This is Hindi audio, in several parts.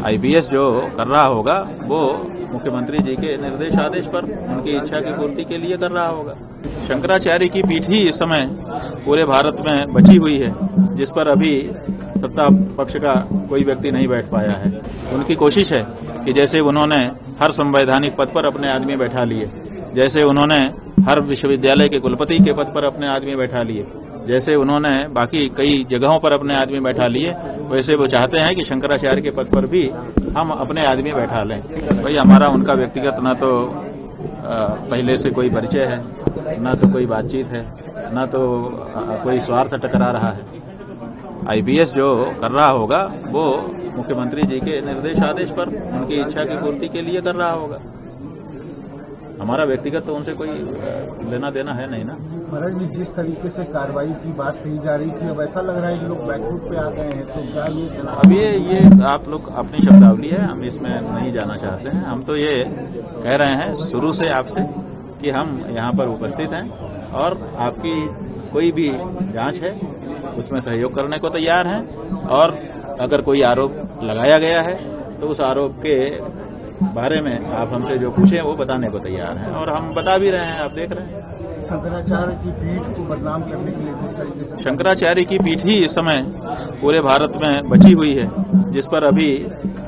आईपीएस जो कर रहा होगा वो मुख्यमंत्री जी के निर्देश आदेश पर उनकी इच्छा की पूर्ति के लिए कर रहा होगा। शंकराचार्य की पीठ ही इस समय पूरे भारत में बची हुई है, जिस पर अभी सत्ता पक्ष का कोई व्यक्ति नहीं बैठ पाया है। उनकी कोशिश है कि जैसे उन्होंने हर संवैधानिक पद पर अपने आदमी बैठा लिए, जैसे उन्होंने हर विश्वविद्यालय के कुलपति के पद पर अपने आदमी बैठा लिए, जैसे उन्होंने बाकी कई जगहों पर अपने आदमी बैठा लिए, वैसे वो चाहते हैं कि शंकराचार्य के पद पर भी हम अपने आदमी बैठा लें। भाई हमारा उनका व्यक्तिगत न तो पहले से कोई परिचय है, न तो कोई बातचीत है, न तो कोई स्वार्थ टकरा रहा है। आईपीएस जो कर रहा होगा वो मुख्यमंत्री जी के निर्देश आदेश पर उनकी इच्छा की पूर्ति के लिए कर रहा होगा। हमारा व्यक्तिगत तो उनसे कोई लेना देना है नहीं ना। महाराज जी, जिस तरीके से कार्रवाई की बात कही जा रही थी, अब ऐसा लग रहा है कि लोग बैकफुट पे आ गए हैं, तो क्या ये अब ये आप लोग अपनी शब्दावली है, हम इसमें नहीं जाना चाहते हैं। हम तो ये कह रहे हैं शुरू से आपसे कि हम यहाँ पर उपस्थित हैं और आपकी कोई भी जांच है उसमें सहयोग करने को तैयार हैं, और अगर कोई आरोप लगाया गया है तो उस आरोप के बारे में आप हमसे जो पूछें वो बताने को तैयार हैं, और हम बता भी रहे हैं, आप देख रहे हैं। शंकराचार्य की पीठ को बदनाम करने के लिए जिस तरीके से शंकराचार्य की पीठ ही इस समय पूरे भारत में बची हुई है, जिस पर अभी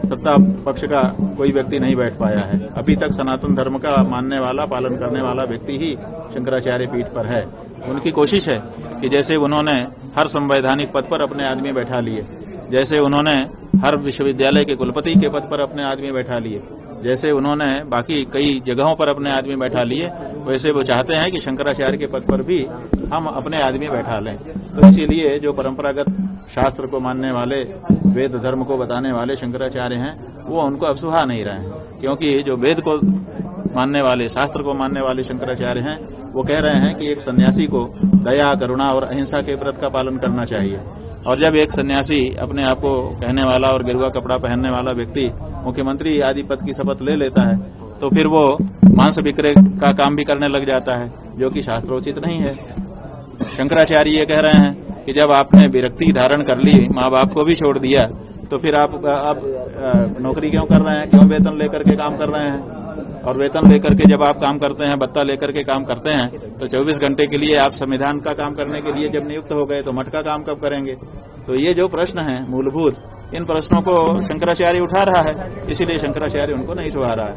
सत्ता पक्ष का कोई व्यक्ति नहीं बैठ पाया है। अभी तक सनातन धर्म का मानने वाला, पालन करने वाला व्यक्ति ही शंकराचार्य पीठ पर है। उनकी कोशिश है कि जैसे उन्होंने हर संवैधानिक पद पर अपने आदमी बैठा लिए, जैसे उन्होंने हर विश्वविद्यालय के कुलपति के पद पर अपने आदमी बैठा लिए, जैसे उन्होंने बाकी कई जगहों पर अपने आदमी बैठा लिए, वैसे वो चाहते हैं कि शंकराचार्य के पद पर भी हम अपने आदमी बैठा लें। तो इसीलिए जो परंपरागत शास्त्र को मानने वाले, वेद धर्म को बताने वाले शंकराचार्य हैं, वो उनको अब सुहा नहीं रहे हैं, क्योंकि जो वेद को मानने वाले, शास्त्र को मानने वाले शंकराचार्य हैं, वो कह रहे हैं कि एक सन्यासी को दया, करुणा और अहिंसा के व्रत का पालन करना चाहिए। और जब एक सन्यासी, अपने आप को कहने वाला और गेरुआ कपड़ा पहनने वाला व्यक्ति मुख्यमंत्री आदि पद की शपथ ले लेता है, तो फिर वो मांस विक्रय का काम भी करने लग जाता है, जो कि शास्त्रोचित नहीं है। शंकराचार्य ये कह रहे हैं कि जब आपने विरक्ति धारण कर ली, माँ बाप को भी छोड़ दिया, तो फिर आप नौकरी क्यों कर रहे हैं, क्यों वेतन लेकर के काम कर रहे हैं? और वेतन लेकर के जब आप काम करते हैं, भत्ता लेकर के काम करते हैं, तो 24 घंटे के लिए आप संविधान का काम करने के लिए जब नियुक्त हो गए तो मठ का काम कब करेंगे? तो ये जो प्रश्न है मूलभूत, इन प्रश्नों को शंकराचार्य उठा रहा है, इसीलिए शंकराचार्य उनको नहीं सुहा रहा है।